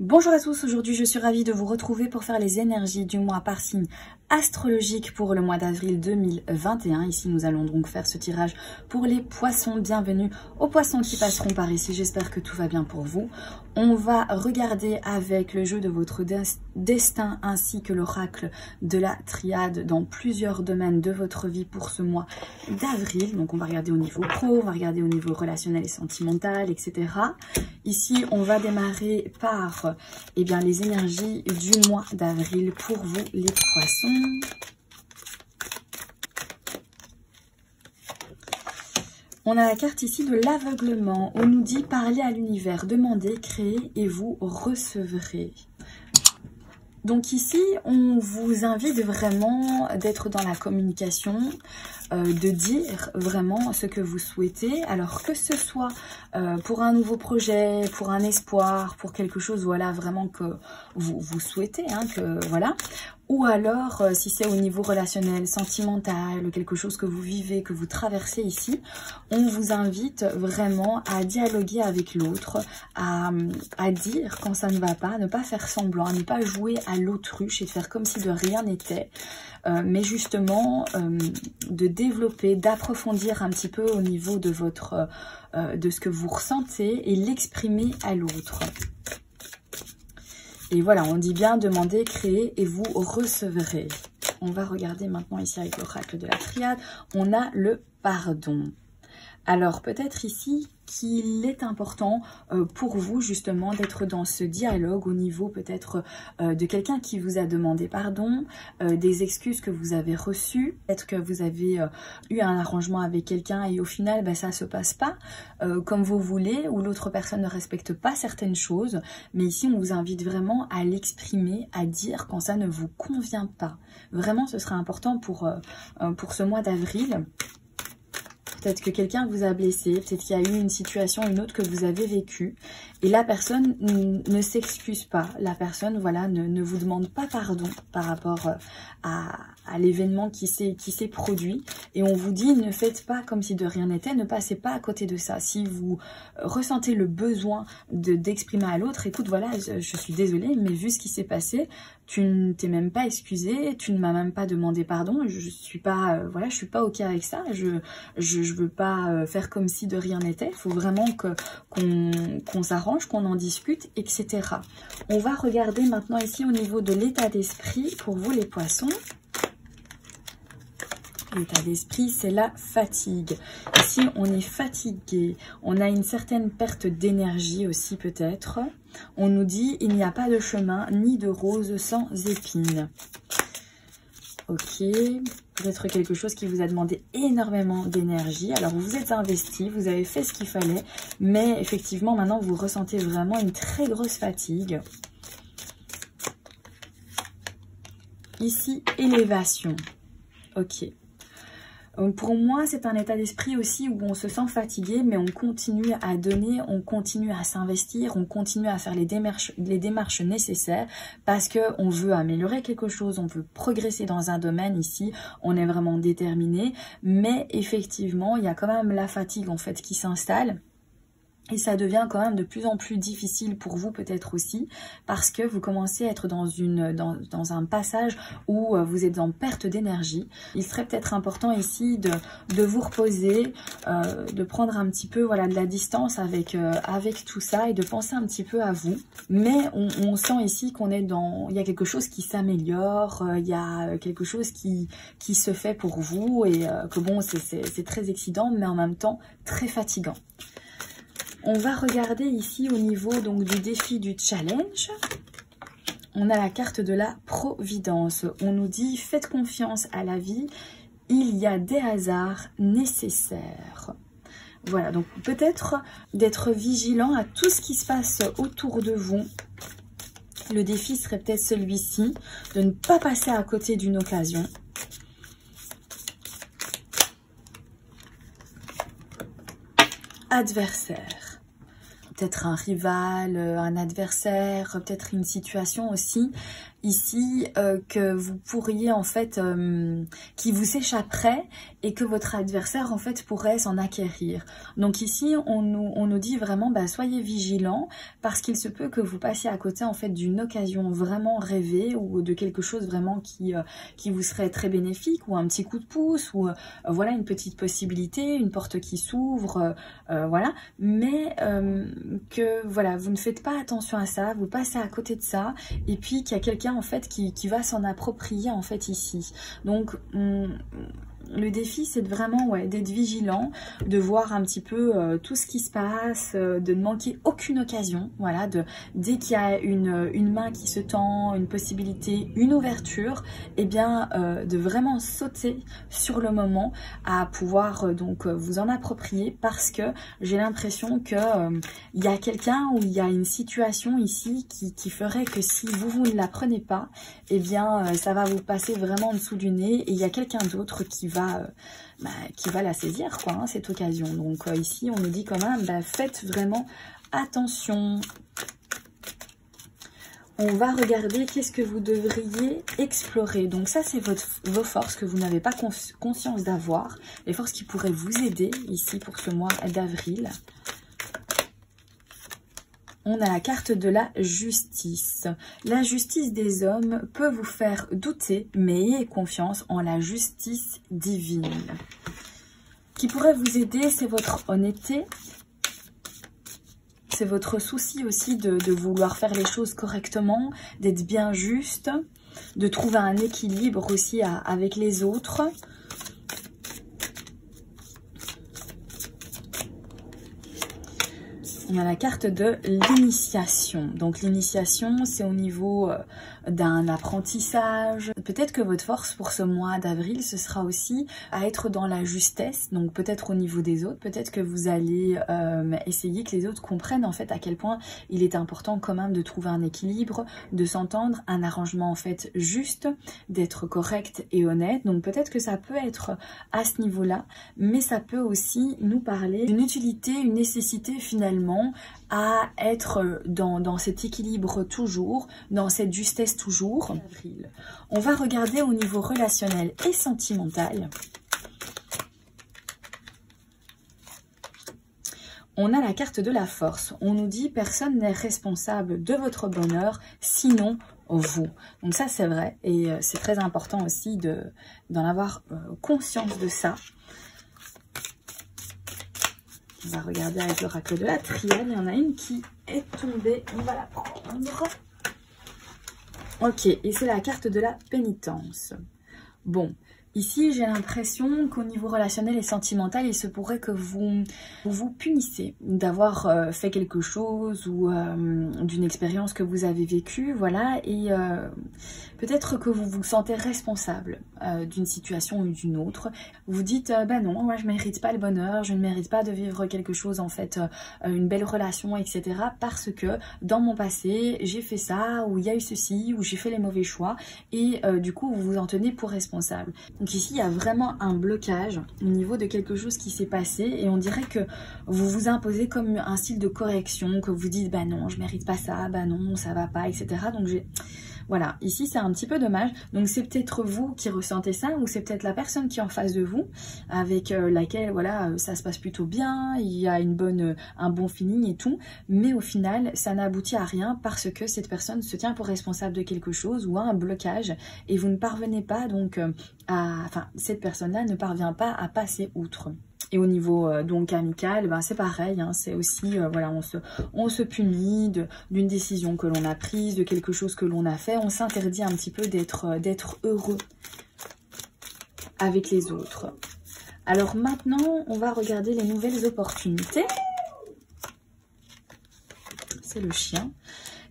Bonjour à tous, aujourd'hui je suis ravie de vous retrouver pour faire les énergies du mois par signe astrologique pour le mois d'avril 2021. Ici nous allons donc faire ce tirage pour les poissons. Bienvenue aux poissons qui passeront par ici, j'espère que tout va bien pour vous. On va regarder avec le jeu de votre destin ainsi que l'oracle de la triade dans plusieurs domaines de votre vie pour ce mois d'avril. Donc on va regarder au niveau pro, on va regarder au niveau relationnel et sentimental, etc. Ici on va démarrer par les énergies du mois d'avril pour vous les poissons. On a la carte ici de l'aveuglement. On nous dit parler à l'univers, demandez, créez et vous recevrez. Donc ici, on vous invite vraiment d'être dans la communication, de dire vraiment ce que vous souhaitez. Alors que ce soit pour un nouveau projet, pour un espoir, pour quelque chose voilà vraiment que vous souhaitez, voilà. Ou alors, si c'est au niveau relationnel, sentimental, quelque chose que vous vivez, que vous traversez ici, on vous invite vraiment à dialoguer avec l'autre, à dire quand ça ne va pas, à ne pas faire semblant, à ne pas jouer à l'autruche et de faire comme si de rien n'était, mais justement de développer, d'approfondir un petit peu au niveau de votre, de ce que vous ressentez et l'exprimer à l'autre. Et voilà, on dit bien demander, créer et vous recevrez. On va regarder maintenant ici avec l'oracle de la triade. On a le pardon. Alors peut-être ici qu'il est important pour vous justement d'être dans ce dialogue au niveau peut-être de quelqu'un qui vous a demandé pardon, des excuses que vous avez reçues, peut-être que vous avez eu un arrangement avec quelqu'un et au final ça se passe pas comme vous voulez ou l'autre personne ne respecte pas certaines choses, mais ici on vous invite vraiment à l'exprimer, à dire quand ça ne vous convient pas. Vraiment ce sera important pour ce mois d'avril. Peut-être que quelqu'un vous a blessé, peut-être qu'il y a eu une situation, une autre que vous avez vécue. Et la personne ne s'excuse pas. La personne, voilà, ne vous demande pas pardon par rapport à l'événement qui s'est produit. Et on vous dit, ne faites pas comme si de rien n'était, ne passez pas à côté de ça. Si vous ressentez le besoin d'exprimer à l'autre, écoute, voilà, je suis désolée, mais vu ce qui s'est passé, tu ne t'es même pas excusé, tu ne m'as même pas demandé pardon, je suis pas, voilà, je suis pas ok avec ça, je veux pas faire comme si de rien n'était, il faut vraiment qu'on s'arrange, qu'on en discute, etc. On va regarder maintenant ici au niveau de l'état d'esprit pour vous les poissons. L'état d'esprit, c'est la fatigue. Ici, on est fatigué. On a une certaine perte d'énergie aussi peut-être. On nous dit, il n'y a pas de chemin ni de rose sans épines. Ok. Peut-être quelque chose qui vous a demandé énormément d'énergie. Alors, vous êtes investi, vous avez fait ce qu'il fallait. Mais effectivement, maintenant, vous ressentez vraiment une très grosse fatigue. Ici, élévation. Ok. Pour moi, c'est un état d'esprit aussi où on se sent fatigué, mais on continue à donner, on continue à s'investir, on continue à faire les démarches nécessaires parce qu'on veut améliorer quelque chose, on veut progresser dans un domaine ici, on est vraiment déterminé, mais effectivement, il y a quand même la fatigue en fait qui s'installe. Et ça devient quand même de plus en plus difficile pour vous peut-être aussi parce que vous commencez à être dans un passage où vous êtes en perte d'énergie. Il serait peut-être important ici de vous reposer, de prendre un petit peu voilà, de la distance avec tout ça et de penser un petit peu à vous. Mais on sent ici qu'on est il y a quelque chose qui s'améliore, il y a quelque chose qui se fait pour vous et que bon, c'est très excitant mais en même temps très fatigant. On va regarder ici au niveau donc du défi du challenge. On a la carte de la providence. On nous dit faites confiance à la vie, il y a des hasards nécessaires. Voilà, donc peut-être d'être vigilant à tout ce qui se passe autour de vous. Le défi serait peut-être celui-ci, de ne pas passer à côté d'une occasion. Adversaire. peut-être un rival, un adversaire, peut-être une situation aussi ici que vous pourriez en fait, qui vous échapperait et que votre adversaire en fait pourrait s'en acquérir. Donc ici on nous dit vraiment soyez vigilants parce qu'il se peut que vous passiez à côté en fait d'une occasion vraiment rêvée ou de quelque chose vraiment qui vous serait très bénéfique, ou un petit coup de pouce, ou voilà, une petite possibilité, une porte qui s'ouvre, voilà, mais que voilà, vous ne faites pas attention à ça, vous passez à côté de ça, et puis qu'il y a quelqu'un en fait qui va s'en approprier en fait ici. Donc le défi, c'est vraiment d'être vigilant, de voir un petit peu tout ce qui se passe, de ne manquer aucune occasion. Voilà, dès qu'il y a une main qui se tend, une possibilité, une ouverture, et bien de vraiment sauter sur le moment à pouvoir donc vous en approprier, parce que j'ai l'impression que il y a quelqu'un ou il y a une situation ici qui ferait que si vous ne la prenez pas, et bien ça va vous passer vraiment en dessous du nez, et il y a quelqu'un d'autre qui va la saisir, quoi, hein, cette occasion. Donc ici, on nous dit quand même, faites vraiment attention. On va regarder qu'est-ce que vous devriez explorer. Donc ça, c'est vos forces que vous n'avez pas conscience d'avoir. Les forces qui pourraient vous aider ici pour ce mois d'avril. On a la carte de la justice. La justice des hommes peut vous faire douter, mais ayez confiance en la justice divine. Qui pourrait vous aider, c'est votre honnêteté. C'est votre souci aussi de vouloir faire les choses correctement, d'être bien juste, de trouver un équilibre aussi avec les autres. On a la carte de l'initiation. Donc l'initiation, c'est au niveau d'un apprentissage. Peut-être que votre force pour ce mois d'avril, ce sera aussi à être dans la justesse. Donc peut-être au niveau des autres, peut-être que vous allez essayer que les autres comprennent en fait à quel point il est important quand même de trouver un équilibre, de s'entendre, un arrangement en fait juste, d'être correct et honnête. Donc peut-être que ça peut être à ce niveau-là, mais ça peut aussi nous parler d'une utilité, une nécessité finalement à être dans cet équilibre toujours, dans cette justesse toujours. On va regarder au niveau relationnel et sentimental. On a la carte de la force. On nous dit personne n'est responsable de votre bonheur, sinon vous. Donc ça c'est vrai, et c'est très important aussi d'en avoir conscience de ça. On va regarder avec l'oracle de la triade. Il y en a une qui est tombée. On va la prendre. Ok, et c'est la carte de la pénitence. Bon, ici j'ai l'impression qu'au niveau relationnel et sentimental, il se pourrait que vous punissez d'avoir fait quelque chose ou d'une expérience que vous avez vécue, voilà, et peut-être que vous vous sentez responsable d'une situation ou d'une autre. Vous dites, non, moi je ne mérite pas le bonheur, je ne mérite pas de vivre quelque chose, en fait, une belle relation, etc. Parce que dans mon passé, j'ai fait ça, ou il y a eu ceci, ou j'ai fait les mauvais choix, et du coup, vous vous en tenez pour responsable. Donc ici, il y a vraiment un blocage au niveau de quelque chose qui s'est passé, et on dirait que vous vous imposez comme un style de correction, que vous dites, non, je mérite pas ça, non, ça va pas, etc. Donc voilà, ici c'est un petit peu dommage. Donc c'est peut-être vous qui ressentez ça, ou c'est peut-être la personne qui est en face de vous, avec laquelle voilà, ça se passe plutôt bien, il y a un bon feeling et tout, mais au final ça n'aboutit à rien parce que cette personne se tient pour responsable de quelque chose ou a un blocage, et vous ne parvenez pas donc cette personne-là ne parvient pas à passer outre. Et au niveau donc amical, c'est pareil, hein, c'est aussi, voilà, on se punit d'une décision que l'on a prise, de quelque chose que l'on a fait, on s'interdit un petit peu d'être heureux avec les autres. Alors maintenant, on va regarder les nouvelles opportunités. C'est le chien.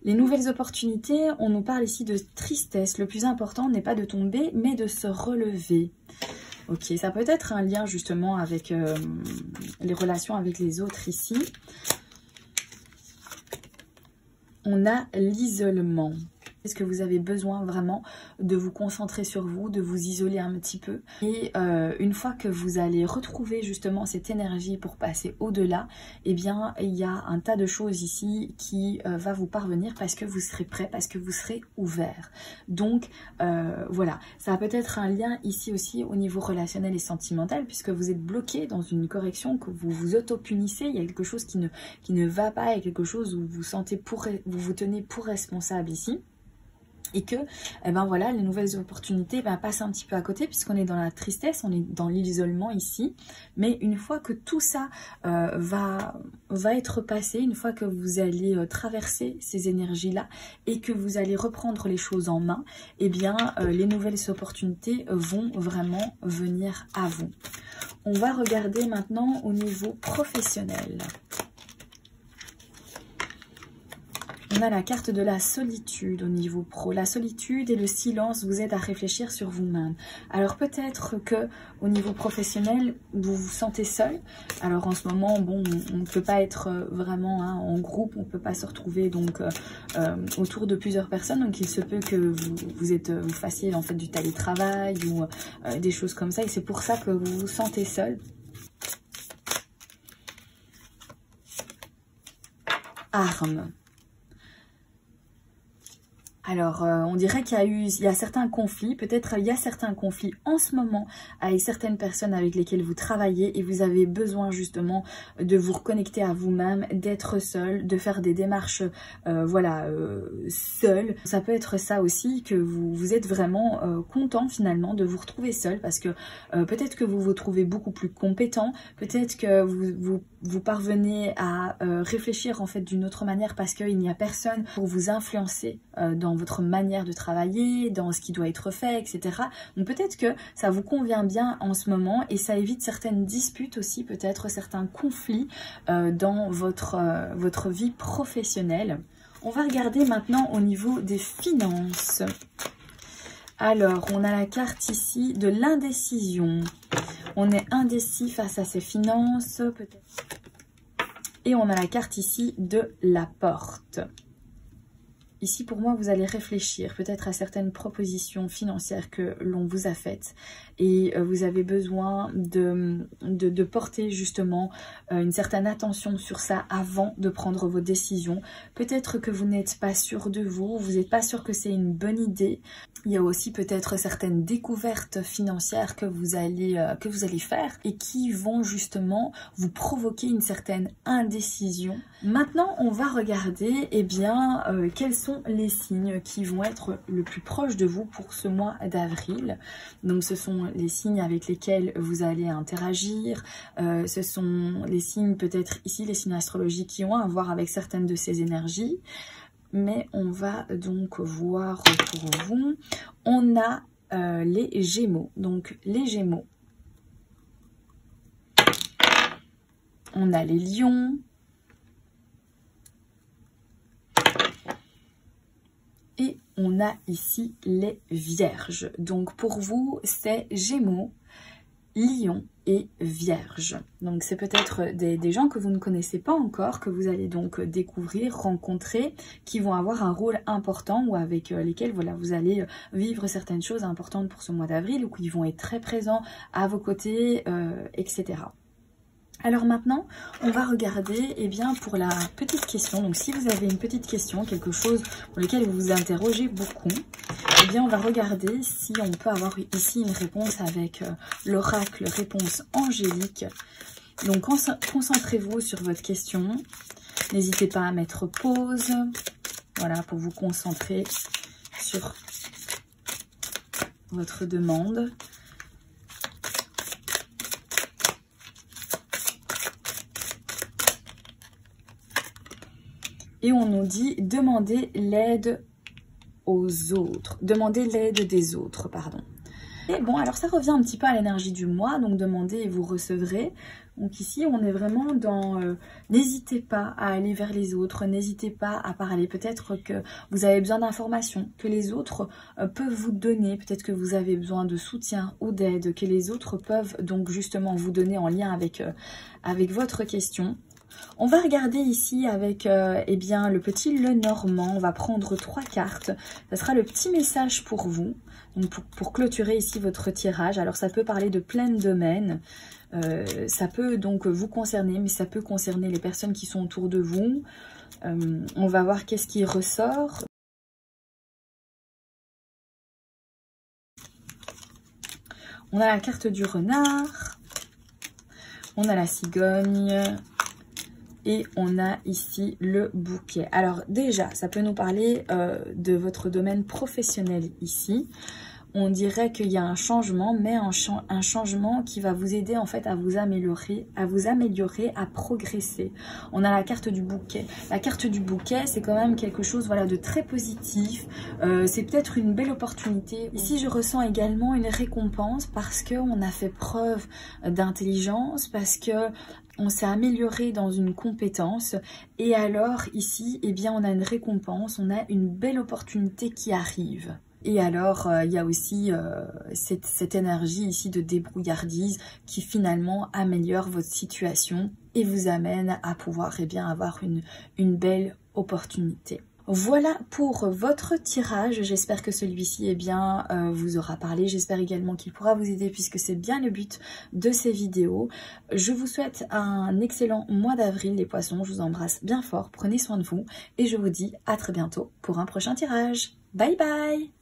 Les nouvelles opportunités, on nous parle ici de tristesse. Le plus important n'est pas de tomber, mais de se relever. Ok, ça peut être un lien justement avec les relations avec les autres ici. On a l'isolement. Est-ce que vous avez besoin vraiment de vous concentrer sur vous, de vous isoler un petit peu? Et une fois que vous allez retrouver justement cette énergie pour passer au-delà, eh bien il y a un tas de choses ici qui va vous parvenir parce que vous serez prêt, parce que vous serez ouvert. Donc voilà, ça a peut-être un lien ici aussi au niveau relationnel et sentimental, puisque vous êtes bloqué dans une correction, que vous vous auto-punissez, il y a quelque chose qui ne va pas, il y a quelque chose où vous vous tenez pour responsable ici. Et que, eh ben voilà, les nouvelles opportunités passent un petit peu à côté puisqu'on est dans la tristesse, on est dans l'isolement ici. Mais une fois que tout ça va être passé, une fois que vous allez traverser ces énergies-là et que vous allez reprendre les choses en main, eh bien les nouvelles opportunités vont vraiment venir à vous. On va regarder maintenant au niveau professionnel. On a la carte de la solitude au niveau pro. La solitude et le silence vous aident à réfléchir sur vous-même. Alors peut-être que au niveau professionnel, vous vous sentez seul. Alors en ce moment, bon, on ne peut pas être vraiment en groupe, on ne peut pas se retrouver donc autour de plusieurs personnes. Donc il se peut que vous fassiez en fait du télétravail ou des choses comme ça. Et c'est pour ça que vous vous sentez seul. Arme. Alors, on dirait qu'il y a certains conflits, peut-être il y a certains conflits en ce moment avec certaines personnes avec lesquelles vous travaillez et vous avez besoin justement de vous reconnecter à vous-même, d'être seul, de faire des démarches, seul. Ça peut être ça aussi, que vous êtes vraiment content finalement de vous retrouver seul parce que peut-être que vous vous trouvez beaucoup plus compétent, peut-être que vous parvenez à réfléchir en fait d'une autre manière parce qu'il n'y a personne pour vous influencer dans votre manière de travailler, dans ce qui doit être fait, etc. Donc peut-être que ça vous convient bien en ce moment et ça évite certaines disputes aussi, peut-être certains conflits dans votre vie professionnelle. On va regarder maintenant au niveau des finances. Alors, on a la carte ici de l'indécision. On est indécis face à ses finances, peut-être. Et on a la carte ici de la porte. Ici, pour moi, vous allez réfléchir peut-être à certaines propositions financières que l'on vous a faites et vous avez besoin de porter justement une certaine attention sur ça avant de prendre vos décisions. Peut-être que vous n'êtes pas sûr de vous n'êtes pas sûr que c'est une bonne idée. Il y a aussi peut-être certaines découvertes financières que vous allez faire et qui vont justement vous provoquer une certaine indécision. Maintenant, on va regarder quels sont les signes qui vont être le plus proches de vous pour ce mois d'avril. Donc ce sont les signes avec lesquels vous allez interagir, ce sont les signes peut-être ici, les signes astrologiques qui ont à voir avec certaines de ces énergies. Mais on va donc voir pour vous. On a les Gémeaux. Donc les Gémeaux. On a les Lions. Et on a ici les Vierges. Donc pour vous, c'est Gémeaux, Lion et Vierge. Donc c'est peut-être des gens que vous ne connaissez pas encore, que vous allez donc découvrir, rencontrer, qui vont avoir un rôle important ou avec lesquels vous allez vivre certaines choses importantes pour ce mois d'avril ou qui vont être très présents à vos côtés, etc. Alors maintenant, on va regarder pour la petite question. Donc si vous avez une petite question, quelque chose pour lequel vous vous interrogez beaucoup, on va regarder si on peut avoir ici une réponse avec l'oracle réponse angélique. Donc concentrez-vous sur votre question. N'hésitez pas à mettre pause, voilà, pour vous concentrer sur votre demande. Et on nous dit demander l'aide aux autres. Demander l'aide des autres, pardon. Et bon, alors ça revient un petit peu à l'énergie du mois. Donc demandez et vous recevrez. Donc ici, on est vraiment dans... n'hésitez pas à aller vers les autres. N'hésitez pas à parler. Peut-être que vous avez besoin d'informations que les autres peuvent vous donner. Peut-être que vous avez besoin de soutien ou d'aide que les autres peuvent donc justement vous donner en lien avec votre question. On va regarder ici avec eh bien, le petit Lenormand. On va prendre 3 cartes. Ça sera le petit message pour vous. Donc pour clôturer ici votre tirage. Alors ça peut parler de plein de domaines. Ça peut donc vous concerner, mais ça peut concerner les personnes qui sont autour de vous. On va voir qu'est-ce qui ressort. On a la carte du renard. On a la cigogne. Et on a ici le bouquet. Alors déjà, ça peut nous parler de votre domaine professionnel ici. On dirait qu'il y a un changement, mais un changement qui va vous aider en fait à vous améliorer, à progresser. On a la carte du bouquet. La carte du bouquet, c'est quand même quelque chose voilà, de très positif. C'est peut-être une belle opportunité. Ici, je ressens également une récompense parce qu'on a fait preuve d'intelligence, parce que on s'est amélioré dans une compétence et alors ici, eh bien, on a une récompense, on a une belle opportunité qui arrive. Et alors, il y a aussi cette énergie ici de débrouillardise qui finalement améliore votre situation et vous amène à pouvoir eh bien, avoir une belle opportunité. Voilà pour votre tirage, j'espère que celui-ci eh bien, vous aura parlé, j'espère également qu'il pourra vous aider puisque c'est bien le but de ces vidéos. Je vous souhaite un excellent mois d'avril les poissons, je vous embrasse bien fort, prenez soin de vous et je vous dis à très bientôt pour un prochain tirage. Bye bye!